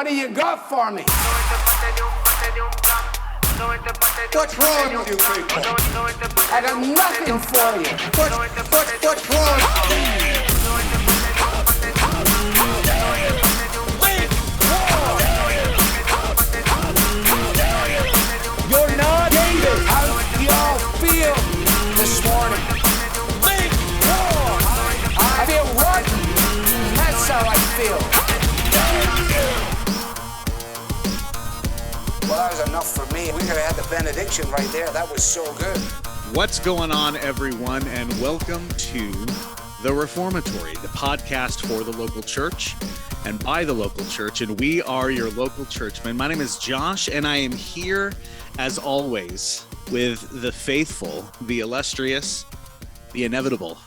What do you got for me? What's wrong with you people? I got nothing for you. What's wrong? You're not David. How y'all feel this morning? I feel rotten. That's how I feel. Well, that was enough for me. We could have had the benediction right there. That was so good. What's going on, everyone, and welcome to The Reformatory, the podcast for the local church and by the local church, and we are your local churchmen. My name is Josh, and I am here, as always, with the faithful, the illustrious, the inevitable,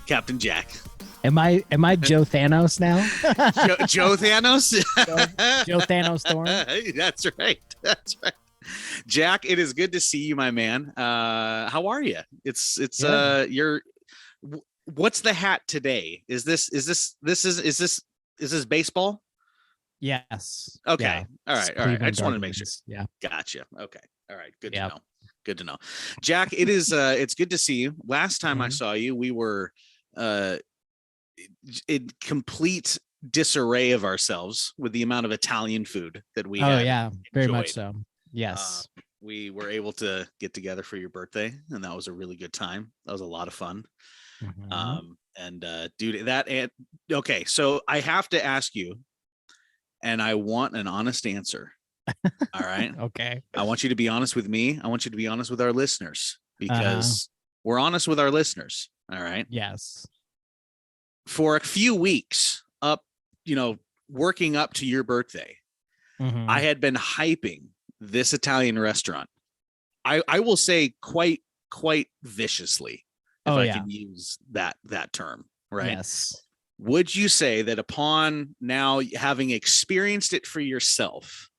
Captain Jack. Am I Joe Thanos now? Joe Thanos? Joe Thanos Thorne? That's right. That's right. Jack, it is good to see you, my man. How are you? What's the hat today? Is this baseball? Yes. Okay. Yeah. All right. I just wanted to make sure. Yeah. Gotcha. Okay. All right. Good to know. Good to know. Jack, it's good to see you. Last time I saw you, we were in complete disarray of ourselves with the amount of Italian food that we had. Oh yeah, very enjoyed. much so. Yes. We were able to get together for your birthday, and that was a really good time. That was a lot of fun. Okay, so I have to ask you, and I want an honest answer. All right. Okay. I want you to be honest with me. I want you to be honest with our listeners, because we're honest with our listeners. All right. Yes. For a few weeks working up to your birthday, I had been hyping this Italian restaurant. I will say quite viciously, if I can use that term, right? Yes. Would you say that upon now having experienced it for yourself,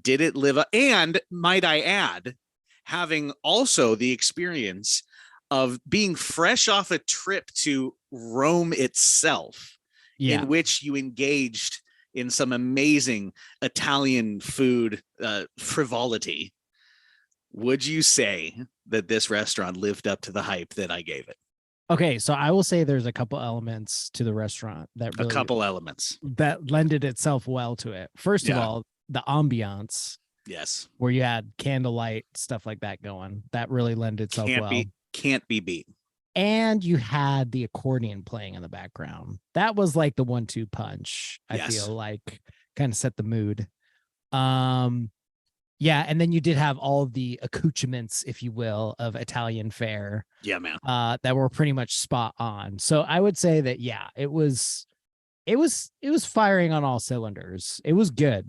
did it live up? And might I add, having also the experience of being fresh off a trip to Rome itself, in which you engaged in some amazing Italian food frivolity, would you say that this restaurant lived up to the hype that I gave it? Okay, so I will say there's a couple elements to the restaurant that really, that lended itself well to it. First of all, the ambiance. Yes. Where you had candlelight, stuff like that going. That really lended itself well. Can't be beat. And you had the accordion playing in the background. That was like the 1-2 punch. I feel like kind of set the mood. And then you did have all the accoutrements, if you will, of Italian fare. Yeah, man. That were pretty much spot on. So I would say that it was firing on all cylinders. It was good.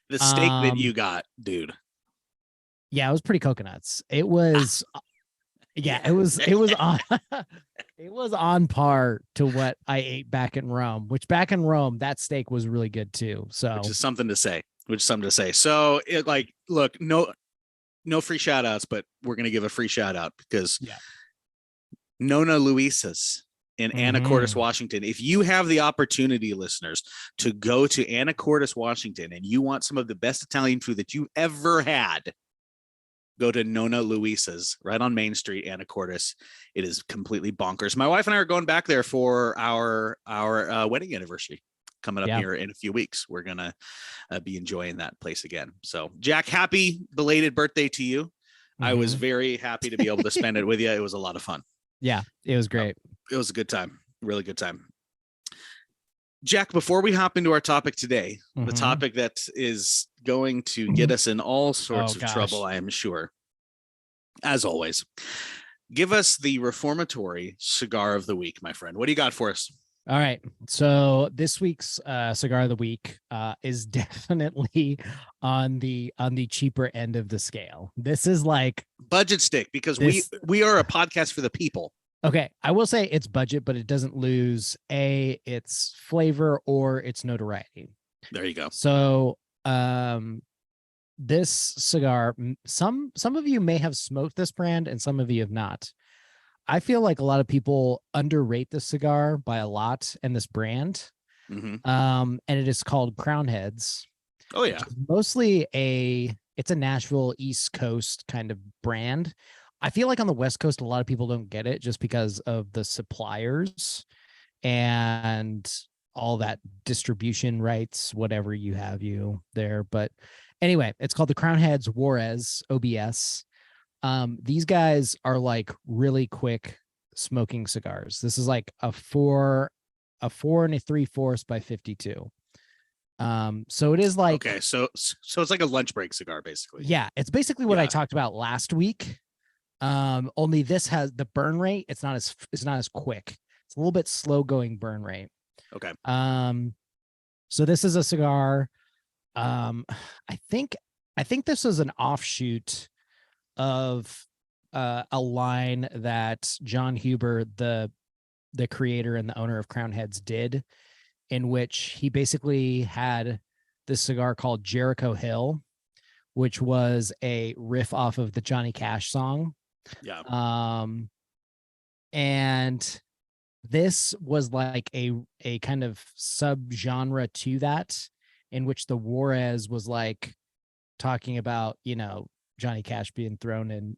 The steak that you got, dude. Yeah, it was pretty coconuts. It was it was on it was on par to what I ate back in Rome, which back in Rome, that steak was really good too. So which is something to say. So look, no free shout outs, but we're going to give a free shout out because Nonna Luisa's in Anacortes, Washington. If you have the opportunity, listeners, to go to Anacortes, Washington, and you want some of the best Italian food that you ever had, go to Nonna Luisa's right on Main Street, Anacortes. It is completely bonkers. My wife and I are going back there for our wedding anniversary coming up here in a few weeks. We're going to be enjoying that place again. So Jack, happy belated birthday to you. I was very happy to be able to spend it with you. It was a lot of fun. Yeah, it was great. It was a good time. Really good time. Jack, before we hop into our topic today, the topic that is going to get us in all sorts of trouble, I am sure, as always, give us the reformatory cigar of the week, my friend. What do you got for us? All right. So this week's cigar of the week is definitely on the cheaper end of the scale. This is like budget stick, because we are a podcast for the people. Okay, I will say it's budget, but it doesn't lose its flavor or its notoriety. There you go. So, this cigar, some of you may have smoked this brand and some of you have not. I feel like a lot of people underrate this cigar by a lot and this brand. And it is called Crown Heads. Oh yeah. Mostly it's a Nashville East Coast kind of brand. I feel like on the West Coast, a lot of people don't get it just because of the suppliers and all that distribution rights, whatever you have there. But anyway, it's called the Crown Heads Juarez OBS. These guys are like really quick smoking cigars. This is like a 4 and 3/4 by 52. So it is like, okay, so it's like a lunch break cigar, basically. Yeah, it's basically what I talked about last week. Only this has the burn rate. It's not as quick. It's a little bit slow going burn rate. Okay. So this is a cigar. I think this is an offshoot of a line that John Huber, the creator and the owner of Crown Heads, did, in which he basically had this cigar called Jericho Hill, which was a riff off of the Johnny Cash song. Yeah. And this was like a kind of subgenre to that, in which the Juarez was like talking about, Johnny Cash being thrown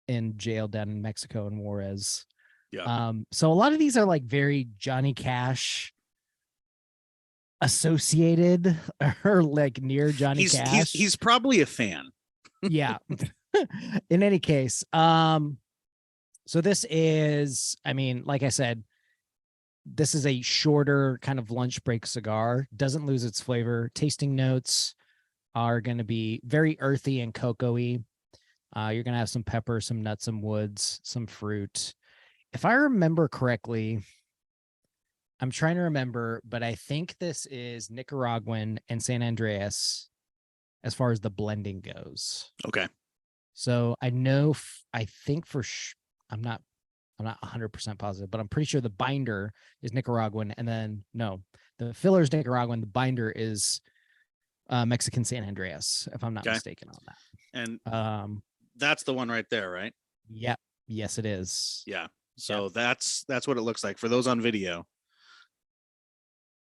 in jail down in Mexico in Juarez. Yeah. So a lot of these are like very Johnny Cash associated or like near Johnny Cash. He's probably a fan. Yeah. In any case, so this is, like I said, this is a shorter kind of lunch break cigar. Doesn't lose its flavor. Tasting notes are going to be very earthy and cocoa-y. You're going to have some pepper, some nuts, some woods, some fruit. If I remember correctly, I'm trying to remember, but I think this is Nicaraguan and San Andreas as far as the blending goes. Okay. So I think I'm not 100% positive, but I'm pretty sure the binder is Nicaraguan, and then the filler is Nicaraguan. The binder is Mexican San Andreas, if I'm not mistaken on that. And that's the one right there, right? Yep. Yes, it is. Yeah. So that's what it looks like for those on video.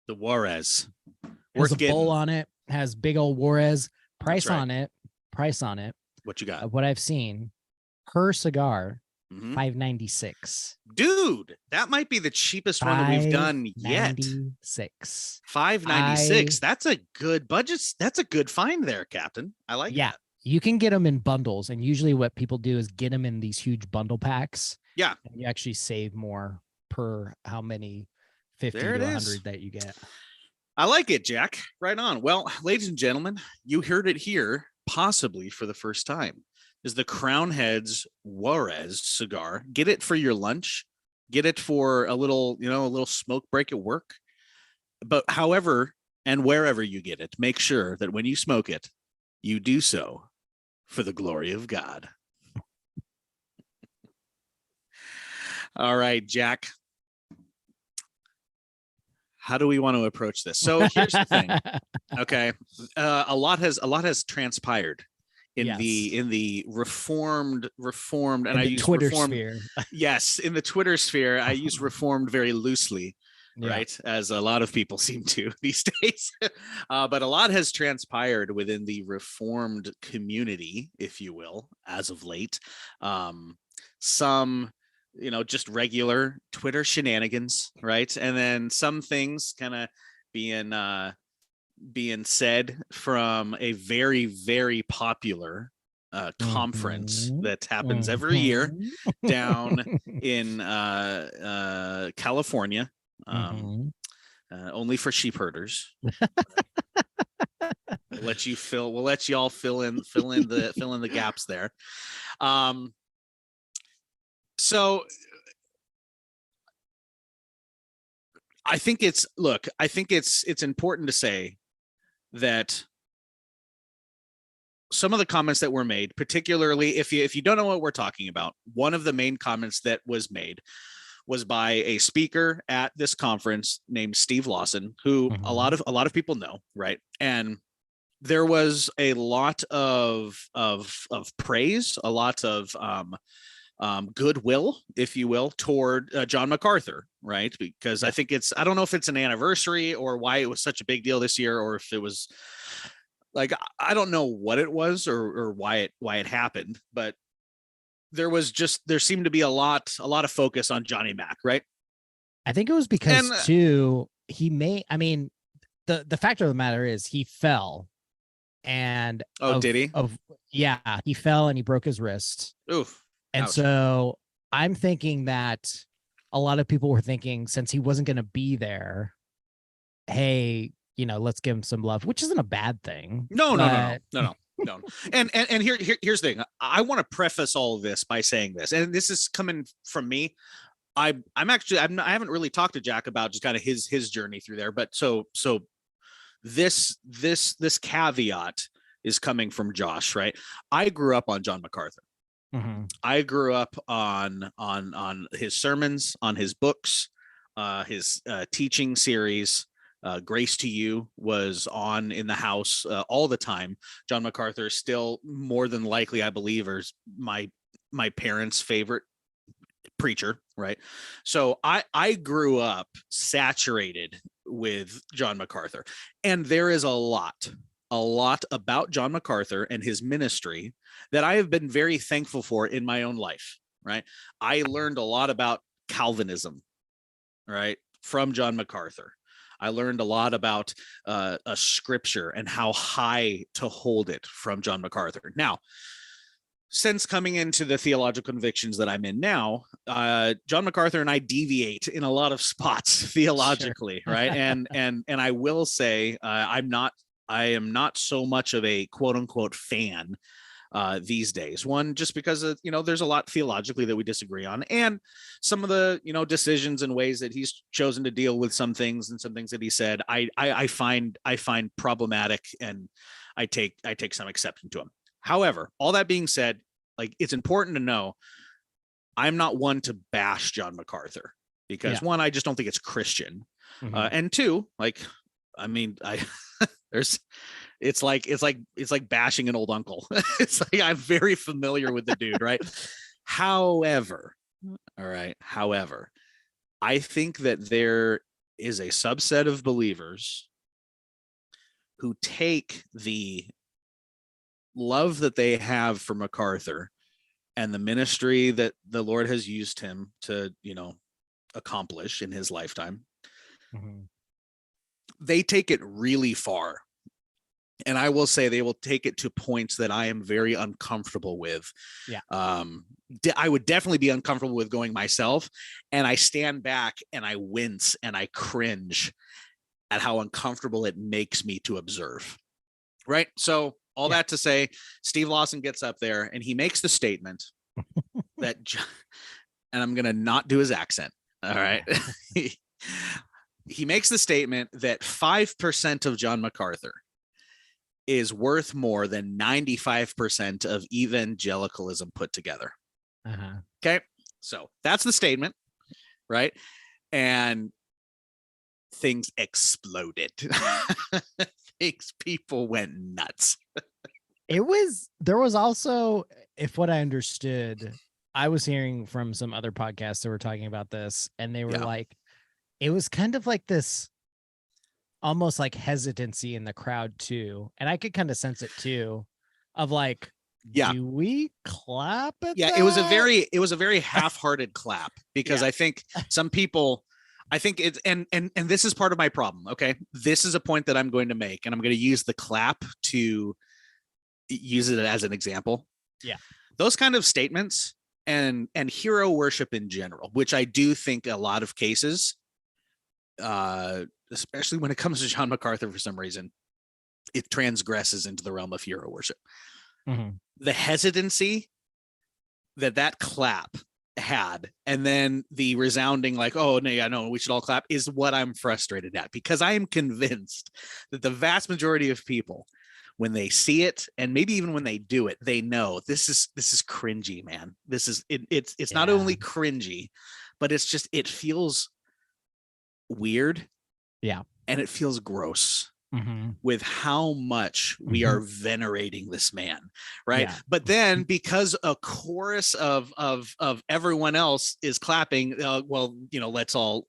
The Juarez. There's a bowl on it. Has big old Juarez. Price right. on it. What you got? What I've seen per cigar, $5.96. $5.96. Dude, that might be the cheapest one that we've done yet. $5.96. That's a good budget. That's a good find there, Captain. I like that. You can get them in bundles, and usually what people do is get them in these huge bundle packs. Yeah. And you actually save more per how many 50 to 100 that you get. I like it, Jack. Right on. Well, ladies and gentlemen, you heard it here, possibly for the first time, is the Crown Heads Juarez cigar. Get it for your lunch. Get it for a little smoke break at work. But however and wherever you get it, make sure that when you smoke it, you do so for the glory of God. All right, Jack. How do we want to approach this? So here's the thing. Okay. A lot has transpired in the reformed, and I use Twitter reformed sphere. Yes, in the Twitter sphere, I use reformed very loosely, right? As a lot of people seem to these days. But a lot has transpired within the reformed community, if you will, as of late. Some just regular Twitter shenanigans, right? And then some things kind of being said from a very, very popular conference that happens every year down in California, only for sheep herders. We'll let you all fill in the gaps there. So I think it's important to say that some of the comments that were made, particularly if you don't know what we're talking about, one of the main comments that was made was by a speaker at this conference named Steve Lawson, who a lot of people know, right? And there was a lot of praise, a lot of goodwill, if you will, toward John MacArthur, right? Because I think I don't know if it's an anniversary or why it was such a big deal this year, or if it was like, I don't know what it was or why it happened, but there seemed to be a lot of focus on Johnny Mac, right? I think it was because too, the fact of the matter is he fell. And did he? He fell and he broke his wrist. Oof. And ouch. So I'm thinking that a lot of people were thinking, since he wasn't going to be there, hey, let's give him some love, which isn't a bad thing. No. And here's the thing. I want to preface all of this by saying this, and this is coming from me. I haven't really talked to Jack about just kind of his journey through there, but so this caveat is coming from Josh, right? I grew up on John MacArthur. Mm-hmm. I grew up on his sermons, on his books, his teaching series. Grace to You was on in the house all the time. John MacArthur still, more than likely, I believe, is my parents' favorite preacher, right? So I grew up saturated with John MacArthur, and there is a lot about John MacArthur and his ministry that I have been very thankful for in my own life, right? I learned a lot about Calvinism, right, from John MacArthur. I learned a lot about a scripture and how high to hold it from John MacArthur. Now, since coming into the theological convictions that I'm in now, John MacArthur and I deviate in a lot of spots theologically, sure. Right? And I will say I am not so much of a quote unquote fan these days. One, just because of, there's a lot theologically that we disagree on, and some of the decisions and ways that he's chosen to deal with some things and some things that he said, I find problematic, and I take some exception to him. However, all that being said, like, it's important to know I'm not one to bash John MacArthur because one, I just don't think it's Christian. Mm-hmm. And two, like, I mean, it's like bashing an old uncle. It's like, I'm very familiar with the dude, right? However, I think that there is a subset of believers who take the love that they have for MacArthur and the ministry that the Lord has used him to, accomplish in his lifetime. Mm-hmm. They take it really far. And I will say they will take it to points that I am very uncomfortable with. Yeah. I would definitely be uncomfortable with going myself. And I stand back and I wince and I cringe at how uncomfortable it makes me to observe. Right. So all that to say, Steve Lawson gets up there and he makes the statement that, and I'm going to not do his accent. All right. He makes the statement that 5% of John MacArthur is worth more than 95% of evangelicalism put together. Uh-huh. Okay. So that's the statement, right? And things exploded. People went nuts. There was also, if what I understood, I was hearing from some other podcasts that were talking about this, and they were like, it was kind of like this almost like hesitancy in the crowd too. And I could kind of sense it too, of like, do we clap at that? It was a very half-hearted clap, because I think some people, it's, and this is part of my problem. Okay. This is a point that I'm going to make, and I'm going to use the clap to use it as an example. Yeah. Those kind of statements and hero worship in general, which I do think a lot of cases, especially when it comes to John MacArthur, for some reason, it transgresses into the realm of hero worship. Mm-hmm. The hesitancy that clap had, and then the resounding like, oh no, yeah, no, we should all clap, is what I'm frustrated at, because I am convinced that the vast majority of people, when they see it, and maybe even when they do it, they know this is cringy, man. This is it's not only cringy, but it feels weird. Yeah. And it feels gross. with how much we are venerating this man, right? Yeah. But then because a chorus of everyone else is clapping, well, you know, let's all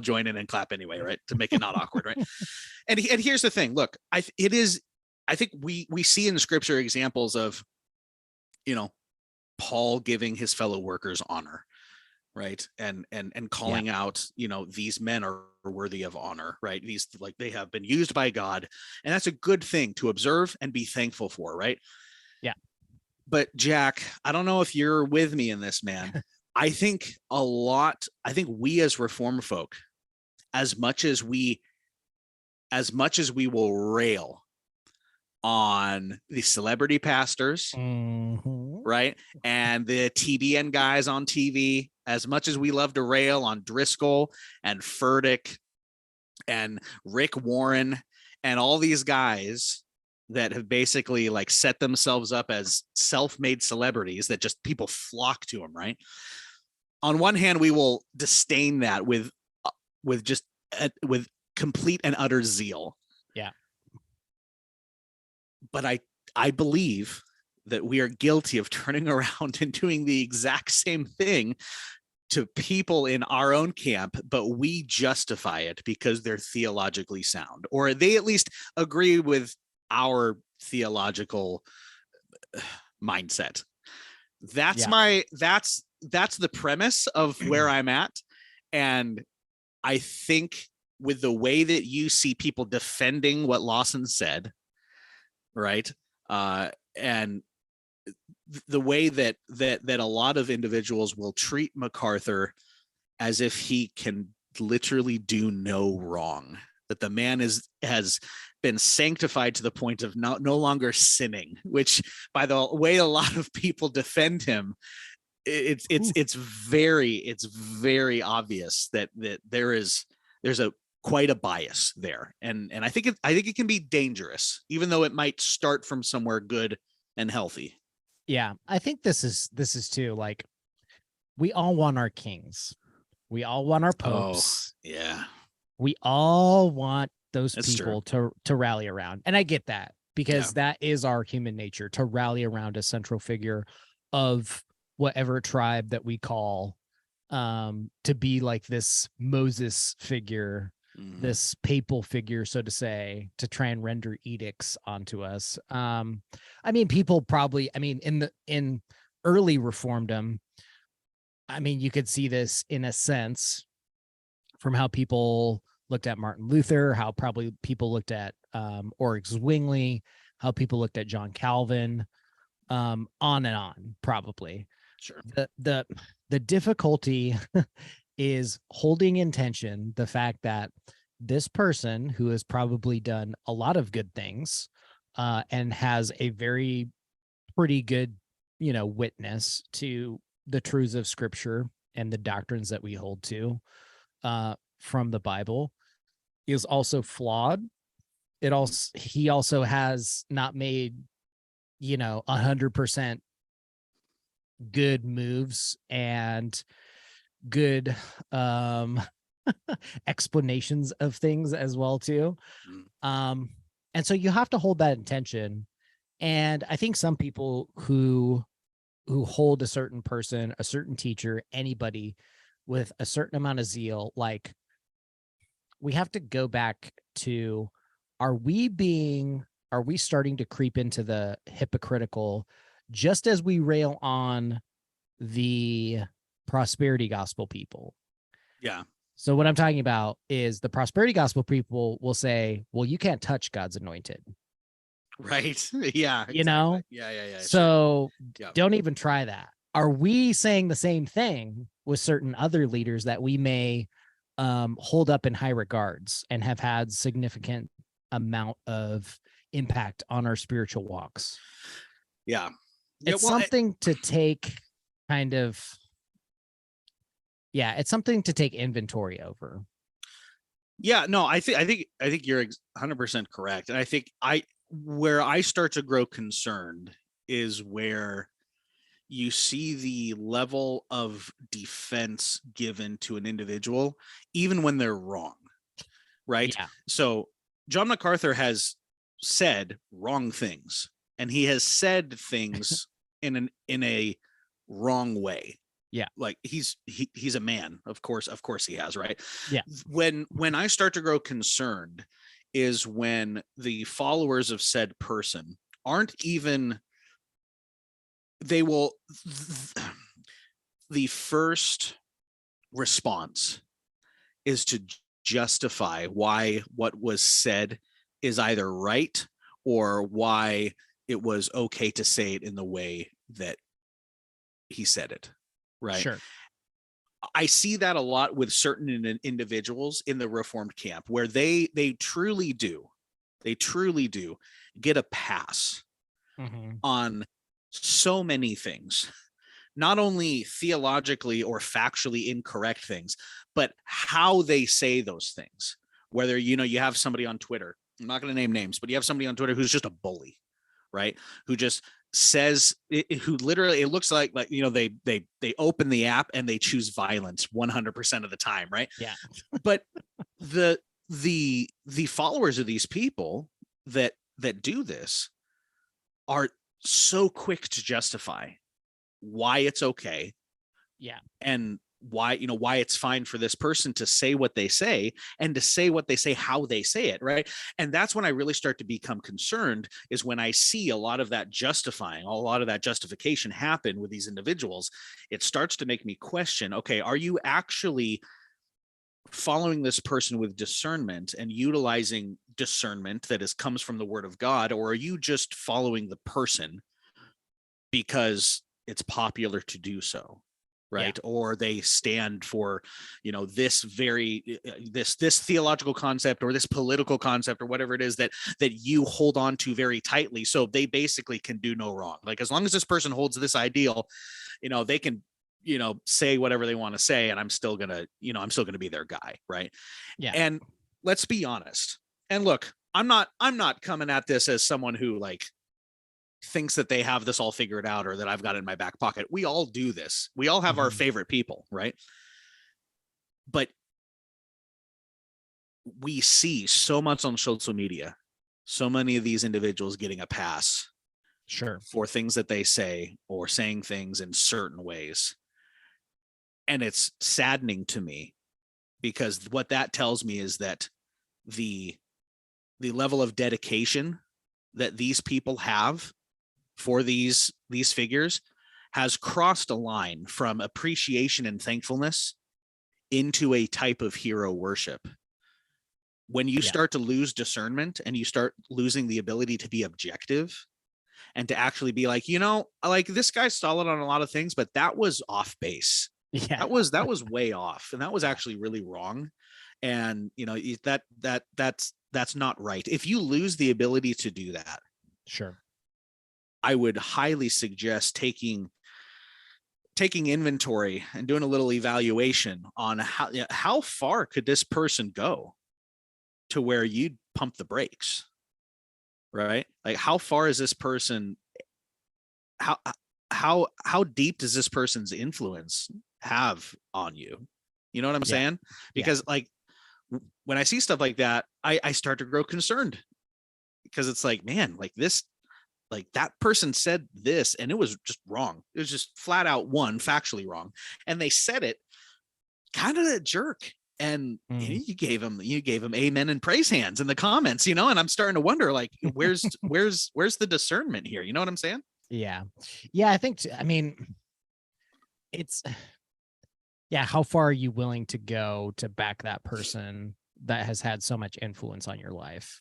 join in and clap anyway, right? To make it not awkward, right? And here's the thing. Look, I think we see in scripture examples of, you know, Paul giving his fellow workers honor, right? And calling out, you know, these men are worthy of honor, right? These, like, they have been used by God, and that's a good thing to observe and be thankful for, right? Yeah. But Jack, I don't know if you're with me in this, man. I think we as Reformed folk, as much as we will rail on the celebrity pastors, right, and the TBN guys on TV, as much as we love to rail on Driscoll and Furtick and Rick Warren and all these guys that have basically like set themselves up as self-made celebrities that just people flock to them, right? On one hand, we will disdain that with complete and utter zeal. Yeah. But I believe that we are guilty of turning around and doing the exact same thing to people in our own camp, but we justify it because they're theologically sound, or they at least agree with our theological mindset. That's the premise of where I'm at. And I think with the way that you see people defending what Lawson said, right, and the way that a lot of individuals will treat MacArthur as if he can literally do no wrong, that the man has been sanctified to the point of no longer sinning, which, by the way a lot of people defend him, it's very obvious that there's quite a bias there, and I think it can be dangerous, even though it might start from somewhere good and healthy. Yeah, I think this is too, like, we all want our kings, we all want our popes. Oh, yeah, we all want those That's people to rally around, and I get that, because that is our human nature, to rally around a central figure of whatever tribe that we call, to be like this Moses figure, this papal figure, so to say, to try and render edicts onto us. I mean, people probably, I mean, in early Reformdom, I mean, you could see this in a sense from how people looked at Martin Luther, how probably people looked at Ulrich Zwingli, how people looked at John Calvin, on and on, probably. Sure. The difficulty is holding in tension the fact that this person who has probably done a lot of good things, and has a pretty good, you know, witness to the truths of Scripture and the doctrines that we hold to, from the Bible, is also flawed. He also has not made, you know, 100% good moves and good explanations of things as well too. And so you have to hold that intention. And I think some people who hold a certain person, a certain teacher, anybody with a certain amount of zeal, like, we have to go back to, are we starting to creep into the hypocritical, just as we rail on the prosperity gospel people? Yeah. So what I'm talking about is the prosperity gospel people will say, well, you can't touch God's anointed. Right. Yeah. You know? Yeah. So sure. Don't even try that. Are we saying the same thing with certain other leaders that we may hold up in high regards and have had significant amount of impact on our spiritual walks? Yeah. It's something to take kind of, it's something to take inventory over. Yeah, no, I think you're 100% correct. And I think where I start to grow concerned is where you see the level of defense given to an individual, even when they're wrong. Right. Yeah. So John MacArthur has said wrong things, and he has said things in a wrong way. Yeah. Like he's a man, of course he has, right? Yeah. When I start to grow concerned is when the followers of said person aren't even, they will, the first response is to justify why what was said is either right or why it was okay to say it in the way that he said it. Right. Sure. I see that a lot with certain individuals in the Reformed camp where they truly do get a pass on so many things, not only theologically or factually incorrect things, but how they say those things. Whether, you have somebody on Twitter, I'm not going to name names, but you have somebody on Twitter who's just a bully, right? Who just says, who literally, it looks like they open the app and they choose violence 100% of the time, right? Yeah. But the followers of these people that do this are so quick to justify why it's okay. Yeah. And why it's fine for this person to say what they say and to say what they say, how they say it. Right. And that's when I really start to become concerned, is when I see a lot of that justification happen with these individuals. It starts to make me question, okay, are you actually following this person with discernment and utilizing discernment that comes from the Word of God, or are you just following the person because it's popular to do so? Right. Yeah. Or they stand for, this theological concept or this political concept or whatever it is that you hold on to very tightly. So they basically can do no wrong. Like, as long as this person holds this ideal, they can, say whatever they want to say, and I'm still gonna be their guy. Right. Yeah. And let's be honest. And look, I'm not coming at this as someone who thinks that they have this all figured out or that I've got it in my back pocket. We all do this. We all have our favorite people, right? But we see so much on social media, so many of these individuals getting a pass for things that they say or saying things in certain ways. And it's saddening to me, because what that tells me is that the level of dedication that these people have for these figures has crossed a line from appreciation and thankfulness into a type of hero worship. When you start to lose discernment and you start losing the ability to be objective and to actually be like, this guy's solid on a lot of things, but that was off base. Yeah. That was way off. And that was actually really wrong. And that's not right. If you lose the ability to do that, I would highly suggest taking inventory and doing a little evaluation on how far could this person go to where you'd pump the brakes, right? Like, how far is this person? How deep does this person's influence have on you? You know what I'm saying? Because when I see stuff like that, I start to grow concerned, because it's like, man, this. Like, that person said this and it was just wrong. It was just flat out factually wrong. And they said it kind of a jerk. And you gave him amen and praise hands in the comments, and I'm starting to wonder, where's the discernment here? You know what I'm saying? Yeah. Yeah. I think, it's, how far are you willing to go to back that person that has had so much influence on your life?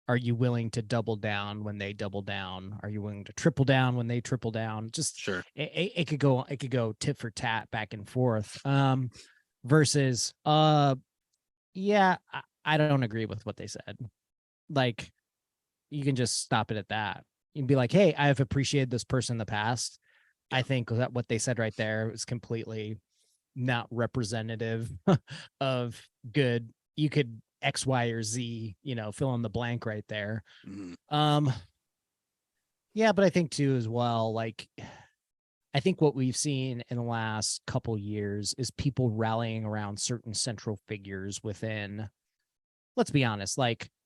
Are you willing to double down when they double down? Are you willing to triple down when they triple down? Just it could go tit for tat back and forth. Versus, I don't agree with what they said. Like, you can just stop it at that. You can be like, hey, I have appreciated this person in the past. I think that what they said right there was completely not representative of good. You could X, Y, or Z, fill in the blank right there. But I think too, as well, I think what we've seen in the last couple years is people rallying around certain central figures within, let's be honest,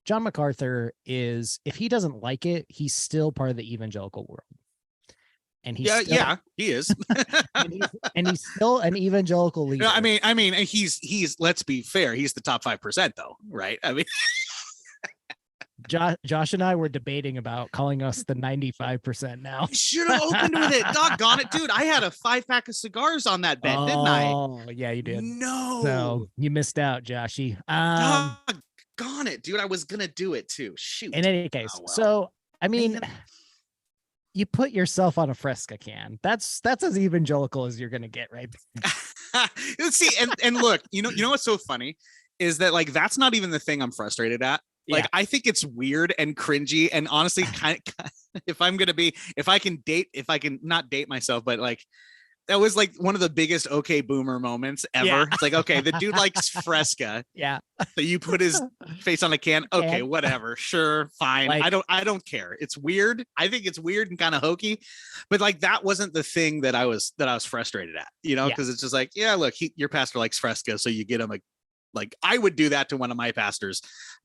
John MacArthur is, if he doesn't like it, he's still part of the evangelical world. And he's he is. and he's still an evangelical leader. No, I mean, he's let's be fair, he's the top 5% though, right? I mean, Josh and I were debating about calling us the 95% now. Should have opened with it. Doggone it, dude. I had a 5-pack of cigars on that bet, didn't I? Oh, yeah, you did. No. So you missed out, Joshy. Doggone it, dude. I was gonna do it too. Shoot. In any case, well. So I mean, Man. You put yourself on a Fresca can. That's as evangelical as you're gonna get, right? See, and look, you know what's so funny is that like that's not even the thing I'm frustrated at. Like, I think it's weird and cringy, and honestly, kind of, if I can not date myself, but like, that was like one of the biggest okay boomer moments ever. Yeah. It's like, okay, the dude likes Fresca. Yeah. So you put his face on a can. Okay, whatever. Sure, fine. Like, I don't care. It's weird. I think it's weird and kind of hokey, but like that wasn't the thing that I was frustrated at, because it's just like, yeah, look, your pastor likes Fresca, so you get him like I would do that to one of my pastors.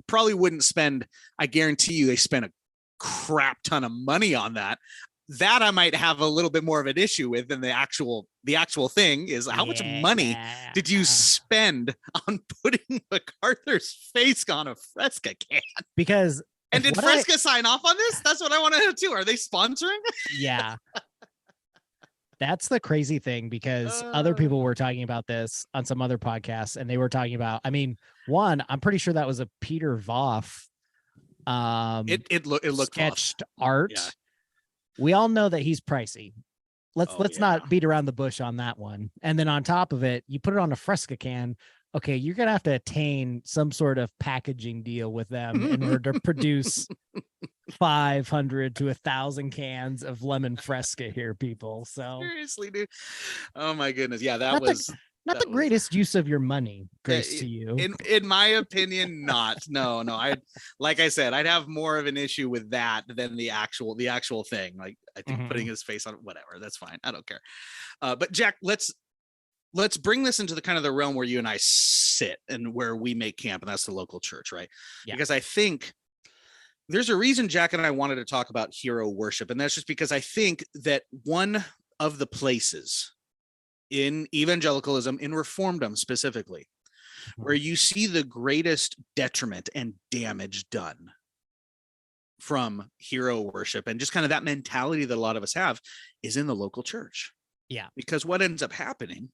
Probably wouldn't spend, I guarantee you they spent a crap ton of money on that. That I might have a little bit more of an issue with than the actual thing is how much money did you spend on putting MacArthur's face on a Fresca can? Because and did Fresca sign off on this? That's what I want to know too. Are they sponsoring? Yeah. That's the crazy thing, because other people were talking about this on some other podcasts, and they were talking about, I mean, one, I'm pretty sure that was a Peter Voff it looked sketched off. Art. Yeah. We all know that he's pricey. Let's not beat around the bush on that one. And then on top of it, you put it on a Fresca can. Okay, you're gonna have to attain some sort of packaging deal with them in order to produce 500 to 1,000 cans of lemon Fresca here, people. So seriously, dude. Oh my goodness. Yeah, that was not the greatest use of your money, Grace, to you. In my opinion, not. No. Like I said, I'd have more of an issue with that than the actual thing. Like, I think putting his face on whatever, that's fine. I don't care. But Jack, let's bring this into the kind of the realm where you and I sit and where we make camp, and that's the local church, right? Yeah. Because I think there's a reason Jack and I wanted to talk about hero worship, and that's just because I think that one of the places in evangelicalism, in reformdom specifically, where you see the greatest detriment and damage done from hero worship and just kind of that mentality that a lot of us have is in the local church. Yeah. Because what ends up happening,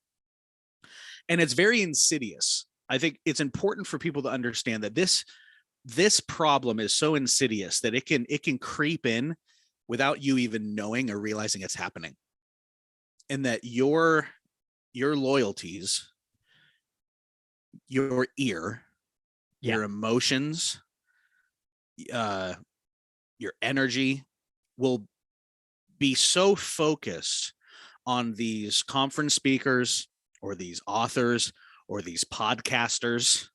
and it's very insidious. I think it's important for people to understand that this problem is so insidious that it can creep in without you even knowing or realizing it's happening. And that your loyalties, your ear, your emotions, your energy will be so focused on these conference speakers or these authors or these podcasters,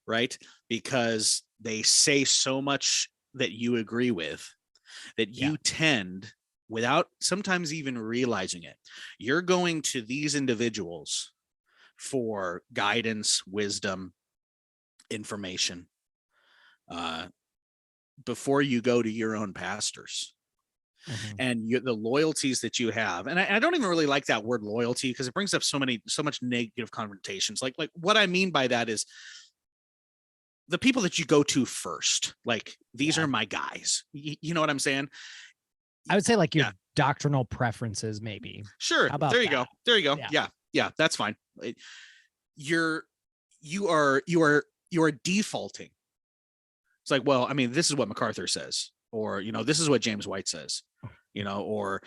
right? Because they say so much that you agree with, that you tend, without sometimes even realizing it, you're going to these individuals for guidance, wisdom, information, before you go to your own pastors. And the loyalties that you have, and I don't even really like that word loyalty, because it brings up so much negative connotations. Like what I mean by that is the people that you go to first. Like, these are my guys. You know what I'm saying? I would say like your doctrinal preferences, maybe. Sure. There you go. Yeah, that's fine. You are defaulting. It's like, well, I mean, this is what MacArthur says, or this is what James White says, or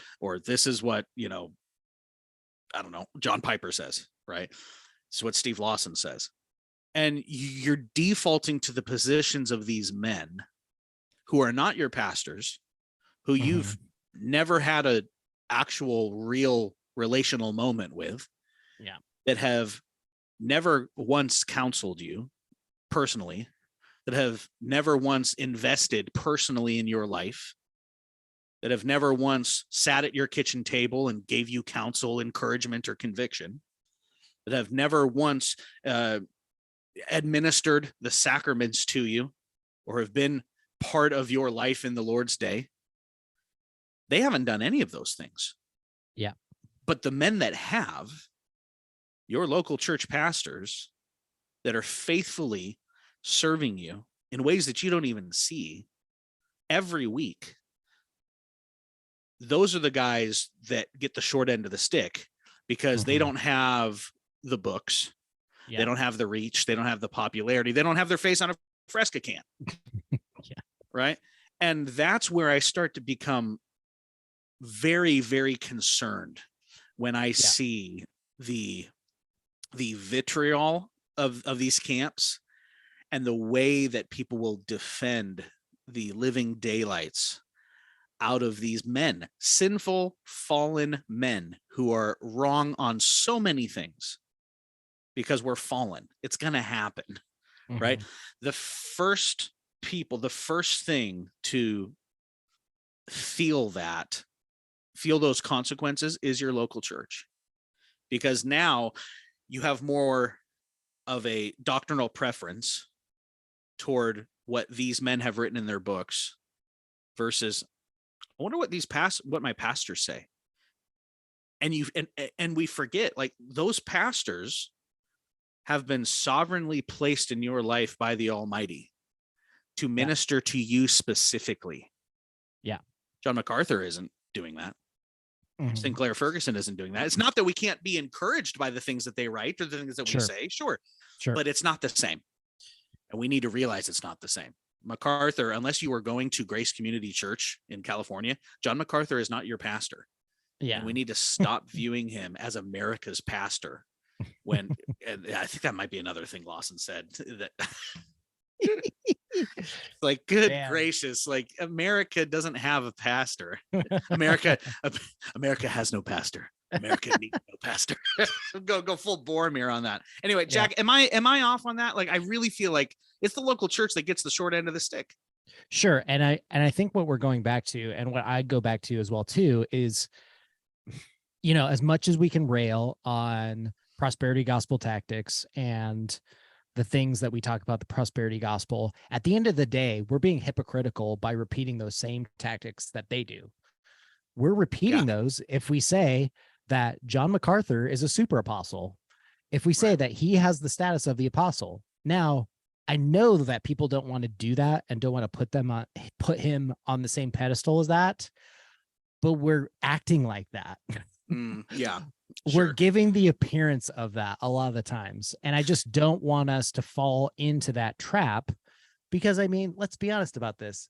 this is what I don't know, John Piper says, right? This is what Steve Lawson says, and you're defaulting to the positions of these men who are not your pastors, who you've never had a actual real relational moment with, that have never once counseled you personally, that have never once invested personally in your life, that have never once sat at your kitchen table and gave you counsel, encouragement, or conviction, that have never once administered the sacraments to you, or have been part of your life in the Lord's day, they haven't done any of those things. Yeah. But the men that have, your local church pastors that are faithfully serving you in ways that you don't even see every week, those are the guys that get the short end of the stick because they don't have the books. Yeah. They don't have the reach. They don't have the popularity. They don't have their face on a Fresca can. Yeah. Right. And that's where I start to become very, very concerned when I see the vitriol of these camps and the way that people will defend the living daylights out of these men, sinful, fallen men who are wrong on so many things because we're fallen. It's going to happen, right? The first thing to feel those consequences is your local church, because now you have more of a doctrinal preference toward what these men have written in their books versus, I wonder what my pastors say. And we forget, like, those pastors have been sovereignly placed in your life by the Almighty to minister to you specifically. Yeah. John MacArthur isn't doing that. Sinclair Ferguson isn't doing that. It's not that we can't be encouraged by the things that they write or the things that we say. Sure. But it's not the same. And we need to realize it's not the same. MacArthur, unless you are going to Grace Community Church in California, John MacArthur is not your pastor. Yeah. And we need to stop viewing him as America's pastor. And I think that might be another thing Lawson said, that like, good gracious, like, America doesn't have a pastor. America has no pastor. America needs no pastor. go full Boromir on that. Anyway, Jack, am I off on that? Like, I really feel like it's the local church that gets the short end of the stick. Sure. And I think what we're going back to, and what I go back to as well too, is, as much as we can rail on prosperity gospel tactics and the things that we talk about the prosperity gospel, at the end of the day, we're being hypocritical by repeating those same tactics that they do. We're repeating those if we say that John MacArthur is a super apostle, if we say that he has the status of the apostle. Now, I know that people don't want to do that and don't want to put him on the same pedestal as that, but we're acting like that. We're giving the appearance of that a lot of the times. And I just don't want us to fall into that trap, because, I mean, let's be honest about this.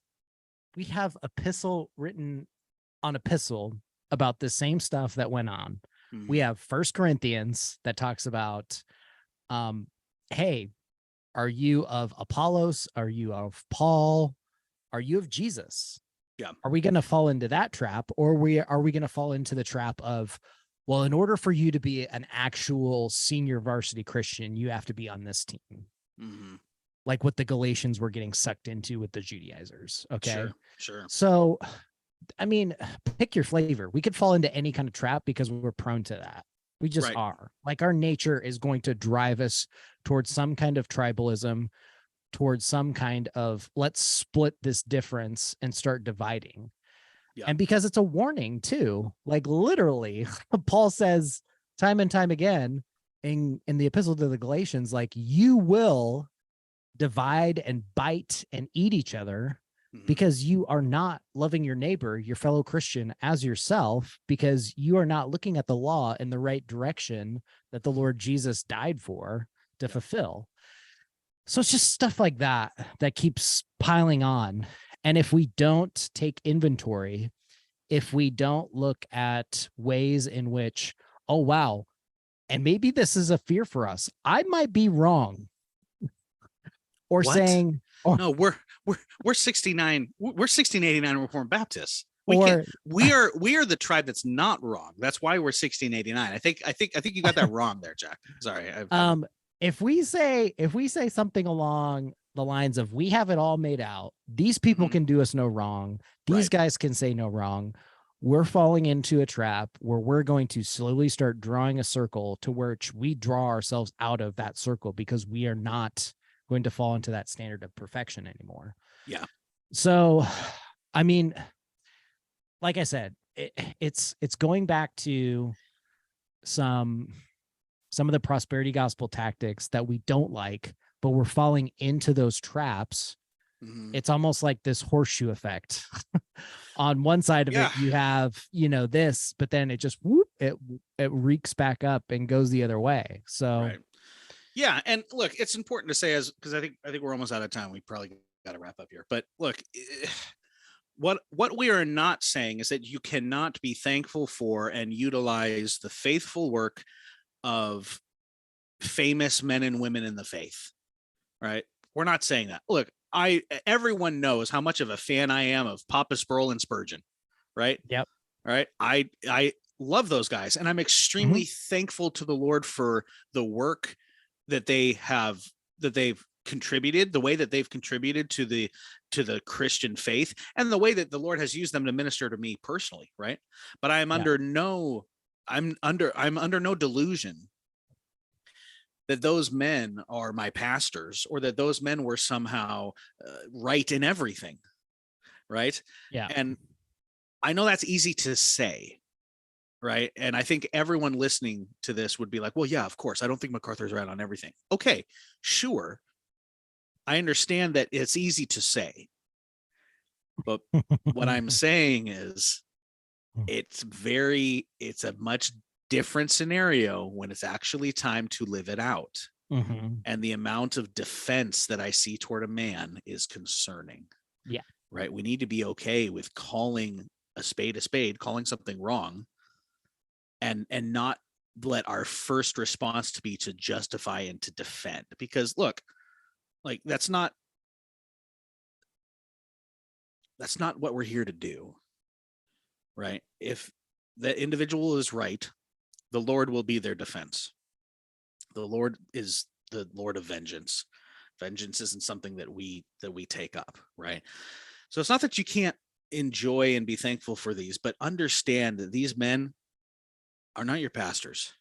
We have epistle written on epistle about the same stuff that went on. We have 1 Corinthians that talks about, hey, are you of Apollos? Are you of Paul? Are you of Jesus? Yeah. Are we going to fall into that trap, or are we going to fall into the trap of, well, in order for you to be an actual senior varsity Christian, you have to be on this team? Like what the Galatians were getting sucked into with the Judaizers. Okay. Sure. So, I mean, pick your flavor. We could fall into any kind of trap because we're prone to that. We just are. Like, our nature is going to drive us towards some kind of tribalism, towards some kind of, let's split this difference and start dividing. Yeah. And because it's a warning too, like, literally, Paul says time and time again in the epistle to the Galatians, like, you will divide and bite and eat each other because you are not loving your neighbor, your fellow Christian, as yourself, because you are not looking at the law in the right direction that the Lord Jesus died for to fulfill. So it's just stuff like that that keeps piling on. And if we don't take inventory, if we don't look at ways in which, oh, wow, and maybe this is a fear for us, I might be wrong. Or saying, oh, no, we're 69. We're 1689 Reformed Baptists. We are the tribe that's not wrong. That's why we're 1689. I think you got that wrong there, Jack. Sorry. If we say something along the lines of, we have it all made out, these people can do us no wrong, these guys can say no wrong, we're falling into a trap where we're going to slowly start drawing a circle to which we draw ourselves out of that circle, because we are not going to fall into that standard of perfection anymore. Yeah. So, I mean, like I said, it's going back to some of the prosperity gospel tactics that we don't like, but we're falling into those traps. Mhm. It's almost like this horseshoe effect. On one side of it, you have, this, but then it just it reeks back up and goes the other way. So, right. Yeah. And look, it's important to say because I think we're almost out of time. We probably got to wrap up here, but look, what we are not saying is that you cannot be thankful for and utilize the faithful work of famous men and women in the faith, right? We're not saying that. Look, everyone knows how much of a fan I am of Papa Sproul and Spurgeon, right? Yep. All right. I love those guys, and I'm extremely thankful to the Lord for the work that they've contributed, the way that they've contributed to the Christian faith, and the way that the Lord has used them to minister to me personally, right? But I'm under no delusion that those men are my pastors, or that those men were somehow right in everything, right? Yeah. And I know that's easy to say, right? And I think everyone listening to this would be like, well, yeah, of course, I don't think MacArthur's right on everything. Okay, sure. I understand that it's easy to say. But what I'm saying is it's a much different scenario when it's actually time to live it out. And the amount of defense that I see toward a man is concerning. Yeah. Right. We need to be okay with calling a spade, calling something wrong, and not let our first response to be to justify and to defend. Because look, like that's not what we're here to do. Right. If the individual is right, the Lord will be their defense. The Lord is the Lord of vengeance. Vengeance isn't something that we take up, right? So it's not that you can't enjoy and be thankful for these, but understand that these men are not your pastors.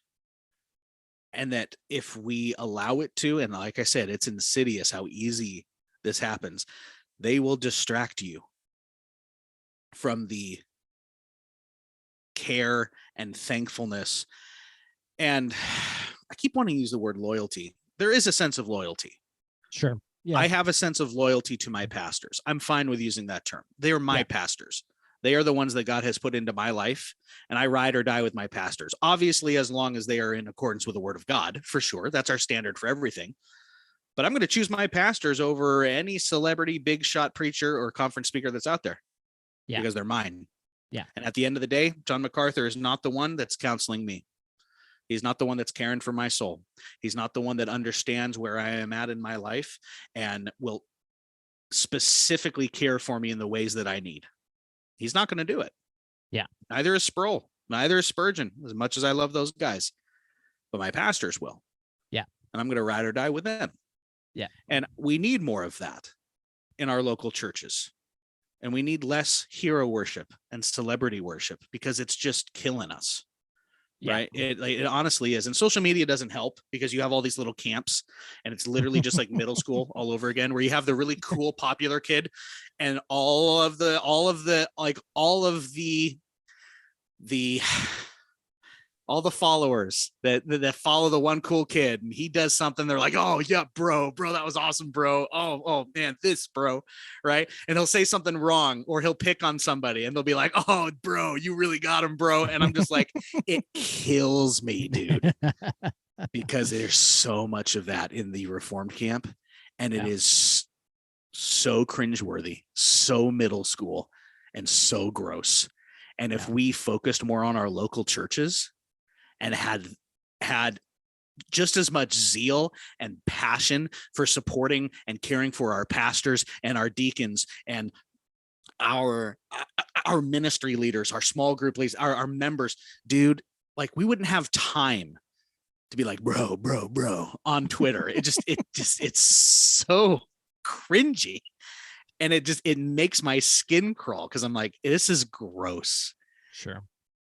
And that if we allow it to, and like I said, it's insidious how easy this happens, they will distract you from the care and thankfulness. And I keep wanting to use the word loyalty. There is a sense of loyalty. Sure. Yeah. I have a sense of loyalty to my pastors. I'm fine with using that term. They are my pastors. They are the ones that God has put into my life, and I ride or die with my pastors. Obviously, as long as they are in accordance with the word of God, for sure. That's our standard for everything. But I'm going to choose my pastors over any celebrity, big shot preacher or conference speaker that's out there because they're mine. Yeah. And at the end of the day, John MacArthur is not the one that's counseling me. He's not the one that's caring for my soul. He's not the one that understands where I am at in my life and will specifically care for me in the ways that I need. He's not going to do it. Yeah. Neither is Sproul. Neither is Spurgeon, as much as I love those guys. But my pastors will. Yeah. And I'm going to ride or die with them. Yeah. And we need more of that in our local churches. And we need less hero worship and celebrity worship because it's just killing us. Yeah. Right. It honestly is. And social media doesn't help because you have all these little camps and it's literally just like middle school all over again, where you have the really cool, popular kid and all of the followers that follow the one cool kid, and he does something. They're like, oh yeah, bro, that was awesome, bro. Oh man, this bro. Right. And he'll say something wrong or he'll pick on somebody and they'll be like, oh bro, you really got him, bro. And I'm just like, it kills me, dude, because there's so much of that in the Reformed camp. And it is so cringeworthy, so middle school, and so gross. And if we focused more on our local churches and had just as much zeal and passion for supporting and caring for our pastors and our deacons and our ministry leaders, our small group leaders, our members, dude, like we wouldn't have time to be like, bro on Twitter. It's so cringy. And it makes my skin crawl because I'm like, this is gross. Sure.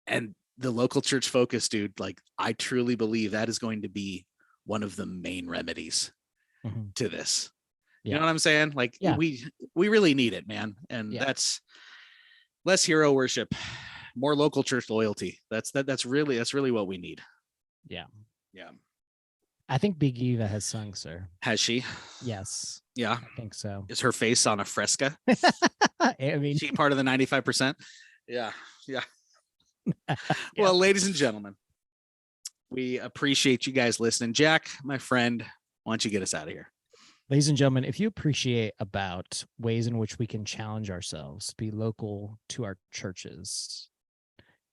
And the local church focus, dude, like I truly believe that is going to be one of the main remedies. to this. Yeah. You know what I'm saying? Like we really need it, man. And that's less hero worship, more local church loyalty. That's really what we need. Yeah. Yeah. I think Big Eva has sung, sir. Has she? Yes. Yeah. I think so. Is her face on a fresca? I mean, she part of the 95%? Yeah. Well, ladies and gentlemen, we appreciate you guys listening. Jack, my friend, why don't you get us out of here? Ladies and gentlemen, if you appreciate about ways in which we can challenge ourselves, be local to our churches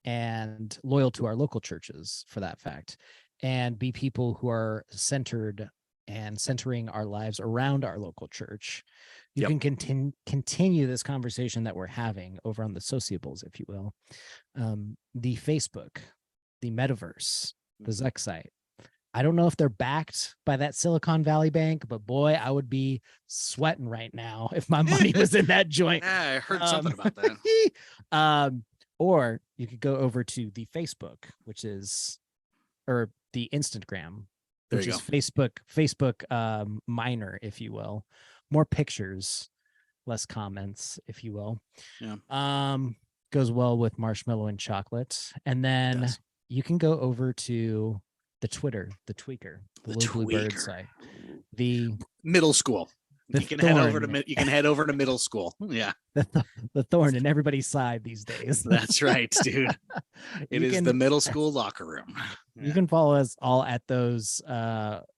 and loyal to our local churches for that fact, and be people who are centered and centering our lives around our local church, you can continue this conversation that we're having over on the sociables, if you will, the Facebook, the metaverse, the Zuck site. I don't know if they're backed by that Silicon Valley bank, but boy, I would be sweating right now if my money was in that joint. Yeah, I heard something about that. Or you could go over to the Facebook, or the Instagram, which is Facebook minor, if you will. More pictures, less comments, if you will. Yeah. Goes well with marshmallow and chocolate. And then you can go over to the Twitter, the Tweaker, the Little Blue Bird site, the middle school. You can head over to middle school. Yeah. The thorn in everybody's side these days. That's right, dude. It is the middle school locker room. You can follow us all at those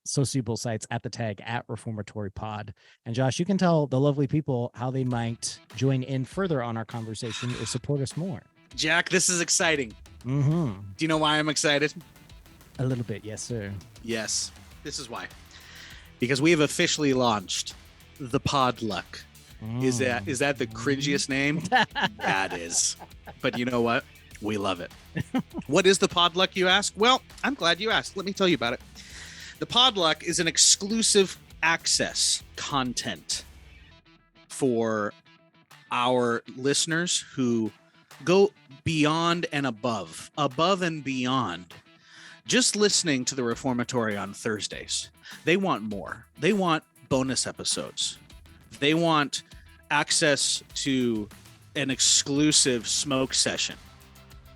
sociable sites at the tag at Reformatory Pod. And Josh, you can tell the lovely people how they might join in further on our conversation or support us more. Jack, this is exciting. Do you know why I'm excited? A little bit, yes, sir. Yes, this is why. Because we have officially launched the Podluck. Is that the cringiest name? That is. But you know what? We love it. What is the Podluck, you ask? Well, I'm glad you asked. Let me tell you about it. The Podluck is an exclusive access content for our listeners who go beyond and above and beyond just listening to the Reformatory on Thursdays. They want more. They want bonus episodes. They want access to an exclusive smoke session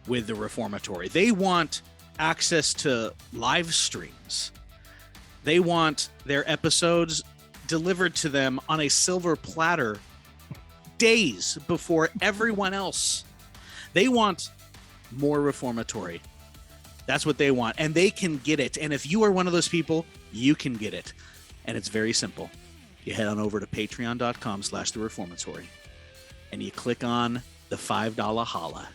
with the Reformatory. They want access to live streams. They want their episodes delivered to them on a silver platter days before everyone else. They want more Reformatory. That's what they want, and they can get it. And if you are one of those people, you can get it. And it's very simple. You head on over to patreon.com/thereformatory, and you click on the $5 holla.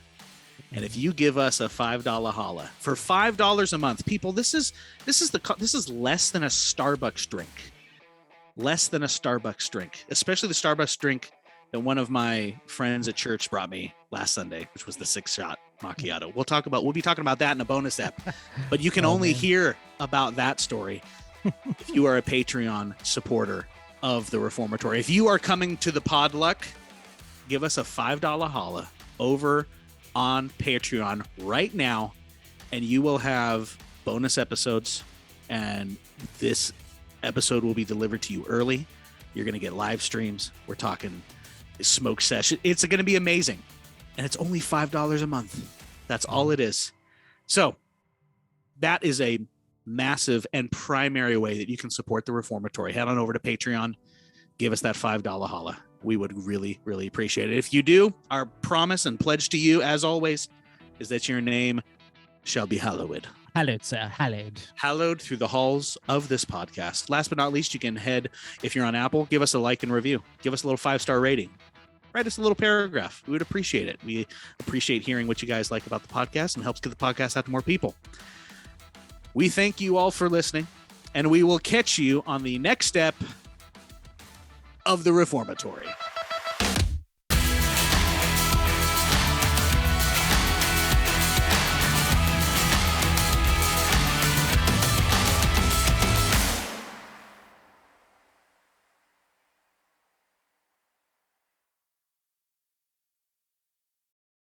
And if you give us a $5 holla for $5 a month, people, this is less than a Starbucks drink. Less than a Starbucks drink, especially the Starbucks drink that one of my friends at church brought me last Sunday, which was the 6-shot macchiato. We'll be talking about that in a bonus ep, but you can only hear about that story if you are a Patreon supporter of the Reformatory. If you are coming to the Podluck, give us a $5 holla over on Patreon right now, and you will have bonus episodes, and this episode will be delivered to you early. You're going to get live streams. We're talking smoke session. It's going to be amazing. And it's only $5 a month. That's all it is. So that is a massive and primary way that you can support the Reformatory. Head on over to Patreon. Give us that $5 holla. We would really, really appreciate it. If you do, our promise and pledge to you, as always, is that your name shall be hallowed. Hallowed, sir. Hallowed. Hallowed through the halls of this podcast. Last but not least, you can head, if you're on Apple, give us a like and review. Give us a little 5-star rating. Write us a little paragraph. We would appreciate it. We appreciate hearing what you guys like about the podcast and helps get the podcast out to more people. We thank you all for listening, and we will catch you on the next step of the Reformatory.